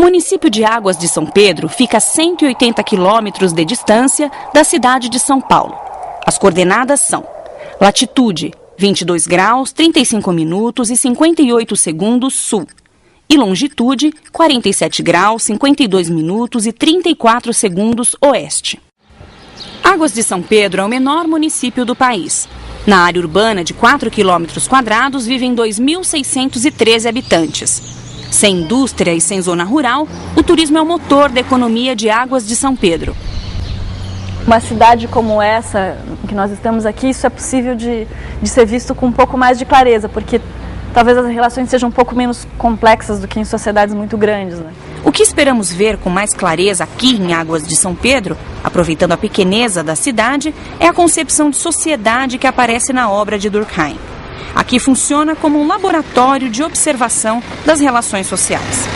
município de Águas de São Pedro fica a 180 quilômetros de distância da cidade de São Paulo. As coordenadas são: latitude 22 graus, 35 minutos e 58 segundos sul e longitude 47 graus, 52 minutos e 34 segundos oeste. Águas de São Pedro é o menor município do país. Na área urbana de 4 quilômetros quadrados vivem 2.613 habitantes. Sem indústria e sem zona rural, o turismo é o motor da economia de Águas de São Pedro. Uma cidade como essa, que nós estamos aqui, isso é possível de ser visto com um pouco mais de clareza, porque talvez as relações sejam um pouco menos complexas do que em sociedades muito grandes, né? O que esperamos ver com mais clareza aqui em Águas de São Pedro, aproveitando a pequeneza da cidade, é a concepção de sociedade que aparece na obra de Durkheim. Aqui funciona como um laboratório de observação das relações sociais.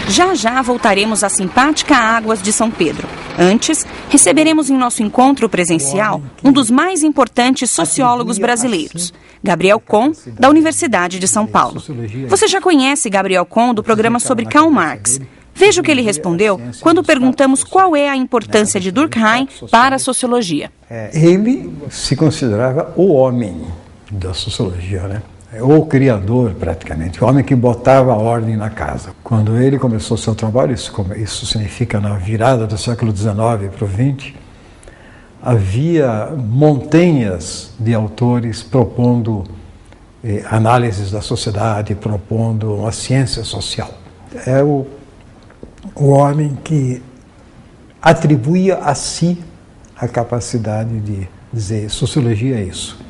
Já já voltaremos à simpática Águas de São Pedro. Antes, receberemos em nosso encontro presencial um dos mais importantes sociólogos brasileiros, Gabriel Kohn, da Universidade de São Paulo. Você já conhece Gabriel Kohn do programa sobre Karl Marx. Veja o que ele respondeu quando perguntamos qual é a importância de Durkheim para a sociologia. Ele se considerava o homem da sociologia, né? O criador, praticamente, o homem que botava a ordem na casa. Quando ele começou seu trabalho, isso significa na virada do século XIX para o XX, havia montanhas de autores propondo análises da sociedade, propondo uma ciência social. É o homem que atribuía a si a capacidade de dizer sociologia é isso.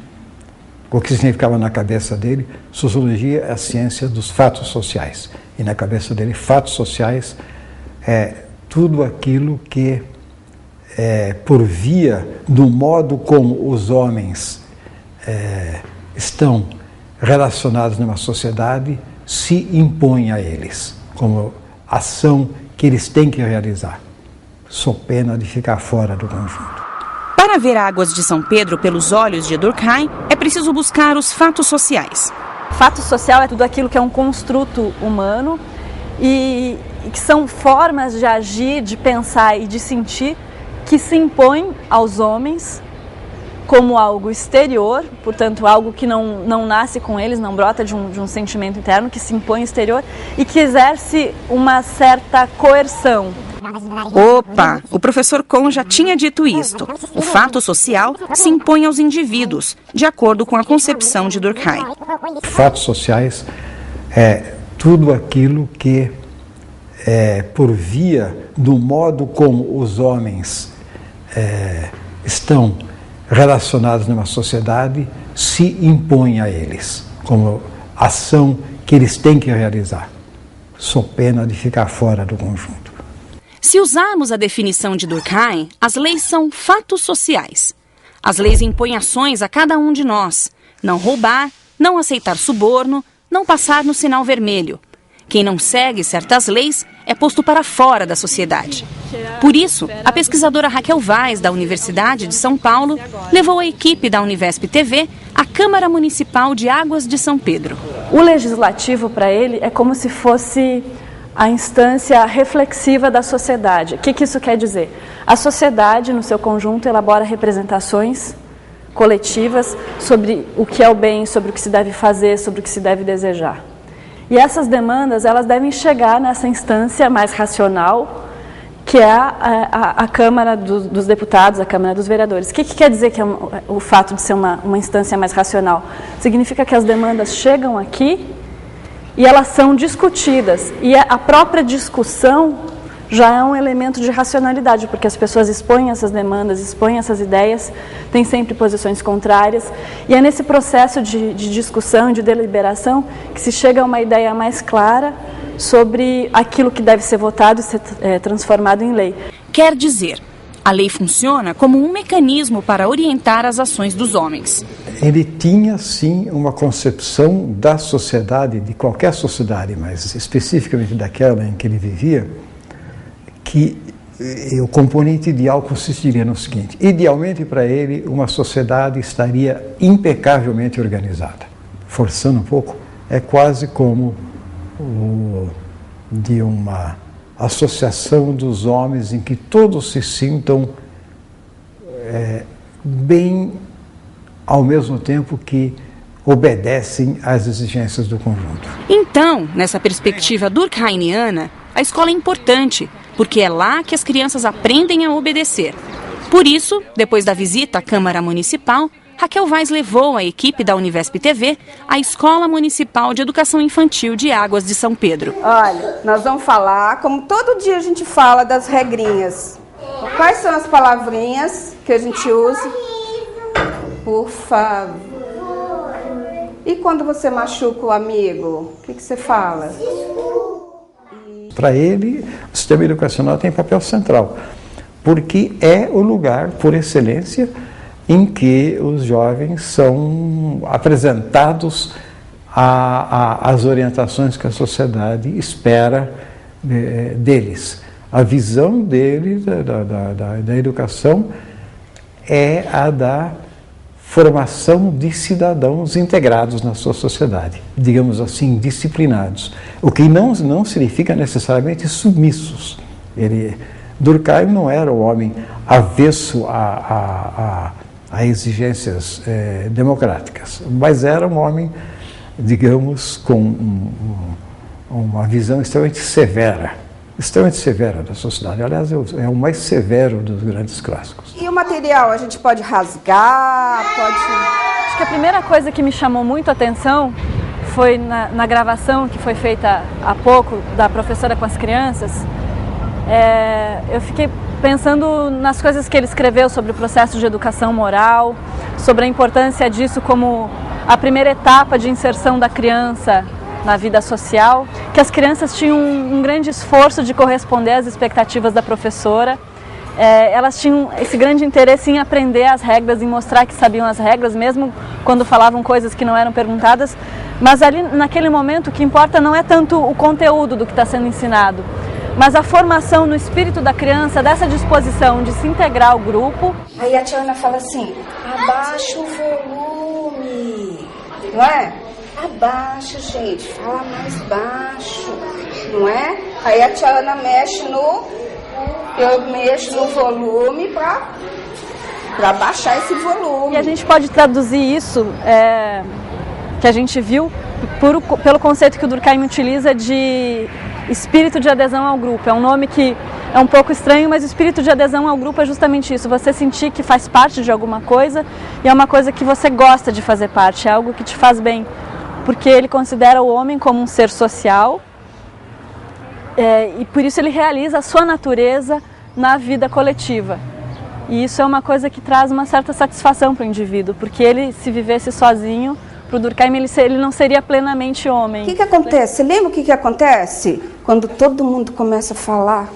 O que significava na cabeça dele, sociologia é a ciência dos fatos sociais. E na cabeça dele, fatos sociais é tudo aquilo que, por via do modo como os homens estão relacionados numa sociedade, se impõe a eles, como ação que eles têm que realizar, sob pena de ficar fora do conjunto. Para ver Águas de São Pedro pelos olhos de Durkheim, é preciso buscar os fatos sociais. Fato social é tudo aquilo que é um construto humano e que são formas de agir, de pensar e de sentir que se impõem aos homens como algo exterior, portanto algo que não nasce com eles, não brota de um sentimento interno, que se impõe exterior e que exerce uma certa coerção. Opa! O professor Kohn já tinha dito isto. O fato social se impõe aos indivíduos, de acordo com a concepção de Durkheim. Fatos sociais é tudo aquilo que, por via do modo como os homens estão relacionados numa sociedade, se impõe a eles, como ação que eles têm que realizar, sob pena de ficar fora do conjunto. Se usarmos a definição de Durkheim, as leis são fatos sociais. As leis impõem ações a cada um de nós. Não roubar, não aceitar suborno, não passar no sinal vermelho. Quem não segue certas leis é posto para fora da sociedade. Por isso, a pesquisadora Raquel Vaz, da Universidade de São Paulo, levou a equipe da Univesp TV à Câmara Municipal de Águas de São Pedro. O legislativo, para ele, é como se fosse a instância reflexiva da sociedade. O que isso quer dizer? A sociedade, no seu conjunto, elabora representações coletivas sobre o que é o bem, sobre o que se deve fazer, sobre o que se deve desejar. E essas demandas, elas devem chegar nessa instância mais racional, que é a Câmara dos Deputados, a Câmara dos Vereadores. O que quer dizer que é o fato de ser uma instância mais racional? Significa que as demandas chegam aqui e elas são discutidas. E a própria discussão já é um elemento de racionalidade, porque as pessoas expõem essas demandas, expõem essas ideias, têm sempre posições contrárias. E é nesse processo de discussão, de deliberação, que se chega a uma ideia mais clara sobre aquilo que deve ser votado e ser transformado em lei. Quer dizer, a lei funciona como um mecanismo para orientar as ações dos homens. Ele tinha, sim, uma concepção da sociedade, de qualquer sociedade, mas especificamente daquela em que ele vivia, que o componente ideal consistiria no seguinte: idealmente para ele, uma sociedade estaria impecavelmente organizada. Forçando um pouco, é quase como de uma associação dos homens em que todos se sintam bem, ao mesmo tempo que obedecem às exigências do conjunto. Então, nessa perspectiva durkheimiana, a escola é importante, porque é lá que as crianças aprendem a obedecer. Por isso, depois da visita à Câmara Municipal, Raquel Vaz levou a equipe da Univesp TV à Escola Municipal de Educação Infantil de Águas de São Pedro. Olha, nós vamos falar, como todo dia a gente fala, das regrinhas. Quais são as palavrinhas que a gente usa? Por favor. E quando você machuca o amigo, o que você fala? Para ele, o sistema educacional tem papel central, porque é o lugar, por excelência, em que os jovens são apresentados às orientações que a sociedade espera deles. A visão dele da educação é a da formação de cidadãos integrados na sua sociedade, digamos assim, disciplinados, o que não significa necessariamente submissos. Durkheim não era um homem avesso a exigências democráticas, mas era um homem, digamos, com uma visão extremamente severa da sociedade. Aliás, é o mais severo dos grandes clássicos. E o material, a gente pode rasgar, Acho que a primeira coisa que me chamou muito a atenção foi na gravação que foi feita há pouco, da professora com as crianças. Eu fiquei pensando nas coisas que ele escreveu sobre o processo de educação moral, sobre a importância disso como a primeira etapa de inserção da criança na vida social, que as crianças tinham um grande esforço de corresponder às expectativas da professora. Elas tinham esse grande interesse em aprender as regras, em mostrar que sabiam as regras, mesmo quando falavam coisas que não eram perguntadas. Mas ali, naquele momento, o que importa não é tanto o conteúdo do que está sendo ensinado, mas a formação no espírito da criança, dessa disposição de se integrar ao grupo. Aí a tia Ana fala assim, abaixa o volume, não é? Abaixa, gente, fala mais baixo, não é? Aí a tia Ana eu mexo no volume para baixar esse volume. E a gente pode traduzir isso, que a gente viu, pelo conceito que o Durkheim utiliza de espírito de adesão ao grupo. É um nome que é um pouco estranho, mas o espírito de adesão ao grupo é justamente isso, você sentir que faz parte de alguma coisa e é uma coisa que você gosta de fazer parte, é algo que te faz bem. Porque ele considera o homem como um ser social e por isso ele realiza a sua natureza na vida coletiva. E isso é uma coisa que traz uma certa satisfação para o indivíduo, porque ele, se vivesse sozinho, para o Durkheim, ele não seria plenamente homem. O que acontece? Você lembra o que acontece quando todo mundo começa a falar?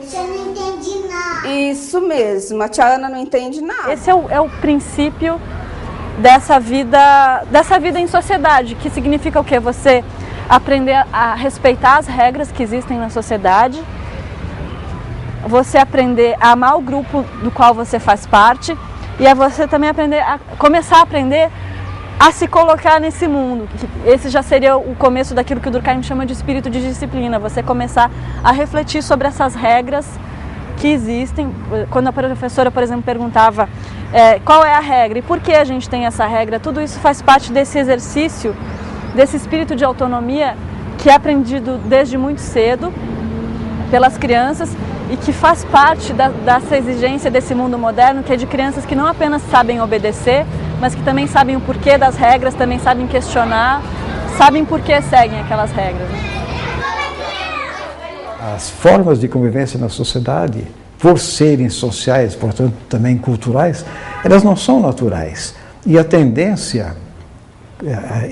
Você não entende nada. Isso mesmo, a tia Ana não entende nada. Esse é o princípio dessa vida em sociedade, que significa o quê? Você aprender a respeitar as regras que existem na sociedade, você aprender a amar o grupo do qual você faz parte e você também começar a aprender a se colocar nesse mundo. Esse já seria o começo daquilo que o Durkheim chama de espírito de disciplina, você começar a refletir sobre essas regras que existem. Quando a professora, por exemplo, perguntava qual é a regra e por que a gente tem essa regra, tudo isso faz parte desse exercício, desse espírito de autonomia que é aprendido desde muito cedo pelas crianças e que faz parte dessa exigência desse mundo moderno, que é de crianças que não apenas sabem obedecer, mas que também sabem o porquê das regras, também sabem questionar, sabem por que seguem aquelas regras. As formas de convivência na sociedade, por serem sociais, portanto também culturais, elas não são naturais. E a tendência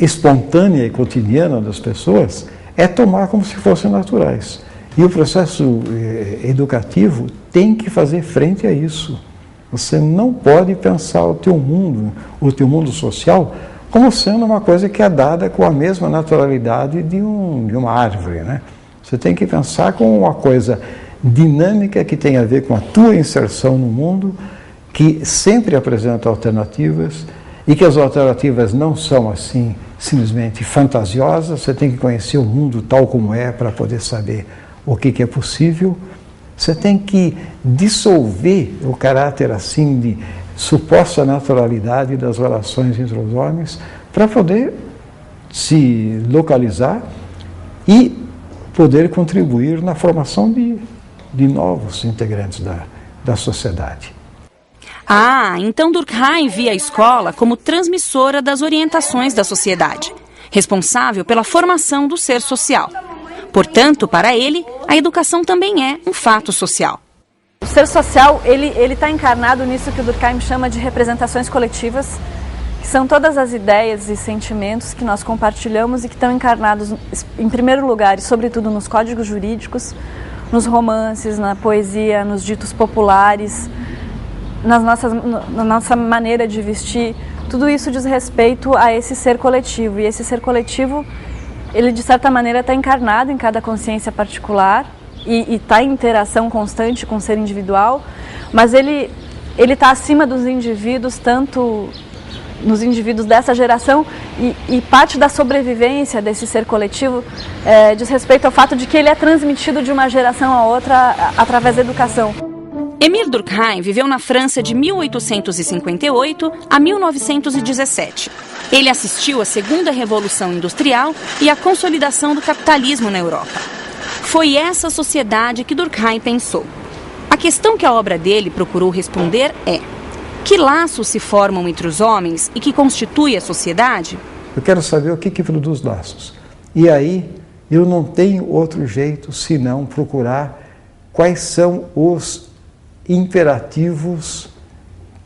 espontânea e cotidiana das pessoas é tomar como se fossem naturais. E o processo educativo tem que fazer frente a isso. Você não pode pensar o teu mundo social, como sendo uma coisa que é dada com a mesma naturalidade de uma árvore, né? Você tem que pensar como uma coisa dinâmica que tem a ver com a tua inserção no mundo, que sempre apresenta alternativas e que as alternativas não são assim simplesmente fantasiosa, você tem que conhecer o mundo tal como é para poder saber o que é possível. Você tem que dissolver o caráter assim de suposta naturalidade das relações entre os homens para poder se localizar e poder contribuir na formação de novos integrantes da sociedade. Ah, então Durkheim via a escola como transmissora das orientações da sociedade, responsável pela formação do ser social. Portanto, para ele, a educação também é um fato social. O ser social, ele está encarnado nisso que o Durkheim chama de representações coletivas, que são todas as ideias e sentimentos que nós compartilhamos e que estão encarnados, em primeiro lugar, e sobretudo nos códigos jurídicos, nos romances, na poesia, nos ditos populares, na nossa maneira de vestir. Tudo isso diz respeito a esse ser coletivo. E esse ser coletivo, ele de certa maneira está encarnado em cada consciência particular e está em interação constante com o ser individual, mas ele está acima dos indivíduos, tanto nos indivíduos dessa geração, e parte da sobrevivência desse ser coletivo diz respeito ao fato de que ele é transmitido de uma geração a outra através da educação. Émile Durkheim viveu na França de 1858 a 1917. Ele assistiu à Segunda Revolução Industrial e à consolidação do capitalismo na Europa. Foi essa sociedade que Durkheim pensou. A questão que a obra dele procurou responder é: que laços se formam entre os homens e que constitui a sociedade? Eu quero saber o que produz laços. E aí eu não tenho outro jeito senão procurar quais são os imperativos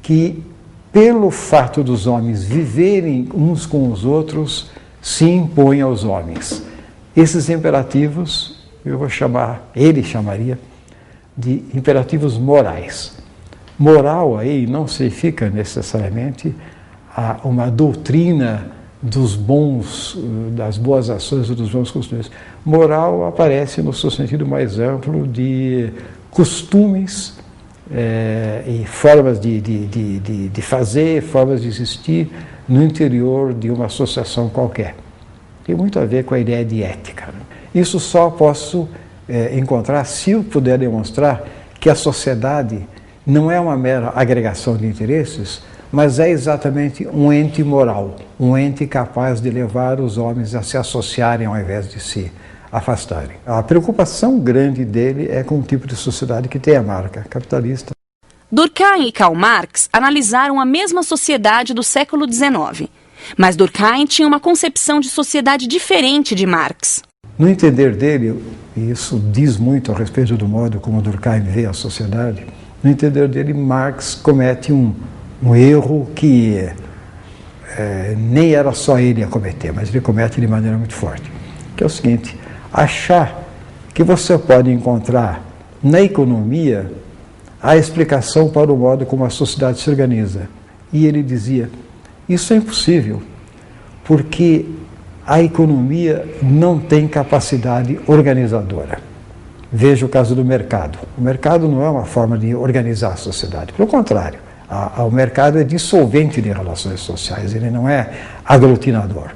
que, pelo fato dos homens viverem uns com os outros, se impõem aos homens. Esses imperativos, ele chamaria de imperativos morais. Moral aí não significa necessariamente uma doutrina dos bons, das boas ações ou dos bons costumes. Moral aparece no seu sentido mais amplo de costumes e formas de fazer, formas de existir no interior de uma associação qualquer. Tem muito a ver com a ideia de ética. Isso só posso encontrar se eu puder demonstrar que a sociedade não é uma mera agregação de interesses, mas é exatamente um ente moral, um ente capaz de levar os homens a se associarem ao invés de se afastarem. A preocupação grande dele é com o tipo de sociedade que tem a marca capitalista. Durkheim e Karl Marx analisaram a mesma sociedade do século XIX, mas Durkheim tinha uma concepção de sociedade diferente de Marx. No entender dele, e isso diz muito a respeito do modo como Durkheim vê a sociedade, no entender dele, Marx comete um erro que nem era só ele a cometer, mas ele comete de maneira muito forte, que é o seguinte: achar que você pode encontrar na economia a explicação para o modo como a sociedade se organiza. E ele dizia, isso é impossível, porque a economia não tem capacidade organizadora. Veja o caso do mercado. O mercado não é uma forma de organizar a sociedade, pelo contrário, o mercado é dissolvente de relações sociais, ele não é aglutinador.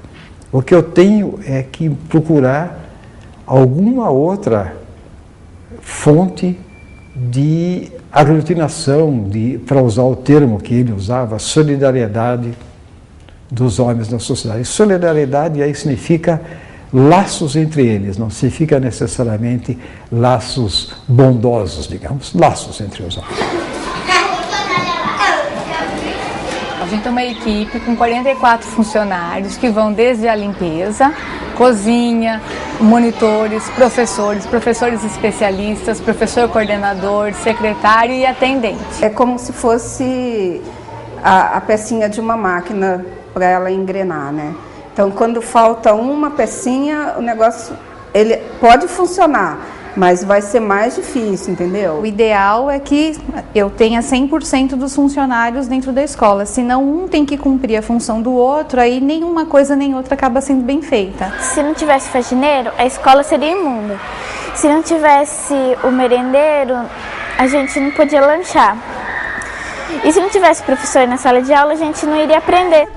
O que eu tenho é que procurar alguma outra fonte de aglutinação, para usar o termo que ele usava, solidariedade dos homens na sociedade. Solidariedade aí significa laços entre eles, não significa necessariamente laços bondosos, digamos, laços entre os homens. A gente tem uma equipe com 44 funcionários que vão desde a limpeza, cozinha, monitores, professores especialistas, professor coordenador, secretário e atendente. É como se fosse a pecinha de uma máquina para ela engrenar, né? Então, quando falta uma pecinha, o negócio ele pode funcionar, mas vai ser mais difícil, entendeu? O ideal é que eu tenha 100% dos funcionários dentro da escola, senão um tem que cumprir a função do outro, aí nenhuma coisa nem outra acaba sendo bem feita. Se não tivesse faxineiro, a escola seria imunda. Se não tivesse o merendeiro, a gente não podia lanchar. E se não tivesse professor na sala de aula, a gente não iria aprender.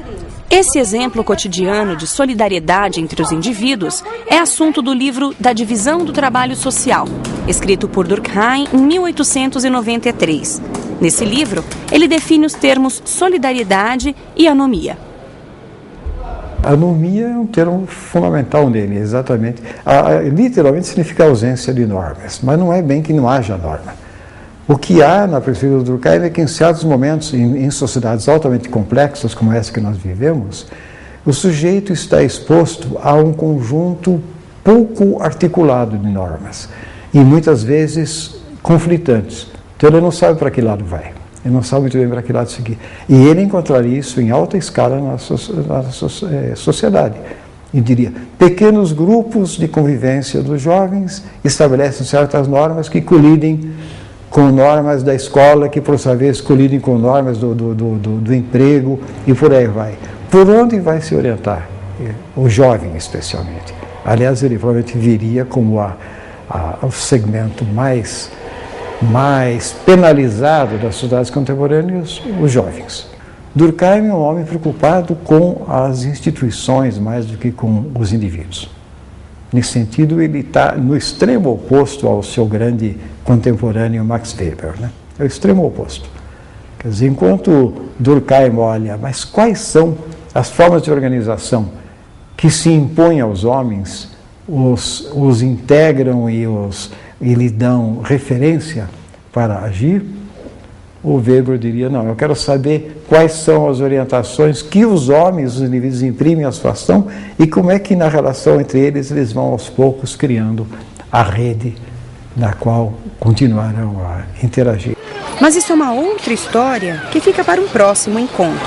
Esse exemplo cotidiano de solidariedade entre os indivíduos é assunto do livro Da Divisão do Trabalho Social, escrito por Durkheim em 1893. Nesse livro, ele define os termos solidariedade e anomia. Anomia é um termo fundamental nele, exatamente. Literalmente significa ausência de normas, mas não é bem que não haja norma. O que há na perspectiva do Durkheim é que em certos momentos, em sociedades altamente complexas como essa que nós vivemos, o sujeito está exposto a um conjunto pouco articulado de normas e muitas vezes conflitantes. Então ele não sabe para que lado vai, ele não sabe muito bem para que lado seguir. E ele encontraria isso em alta escala na sociedade. E diria, pequenos grupos de convivência dos jovens estabelecem certas normas que colidem com normas da escola, que por sua vez colidem com normas do emprego e por aí vai. Por onde vai se orientar? O jovem, especialmente. Aliás, ele provavelmente viria como o segmento mais penalizado das sociedades contemporâneas, os jovens. Durkheim é um homem preocupado com as instituições mais do que com os indivíduos. Nesse sentido, ele está no extremo oposto ao seu grande contemporâneo Max Weber, né? É o extremo oposto. Quer dizer, enquanto Durkheim olha, mas quais são as formas de organização que se impõem aos homens, os integram e lhe dão referência para agir, o Weber diria, não, eu quero saber quais são as orientações que os homens, os indivíduos, imprimem à sua ação e como é que na relação entre eles vão aos poucos criando a rede na qual continuarão a interagir. Mas isso é uma outra história que fica para um próximo encontro.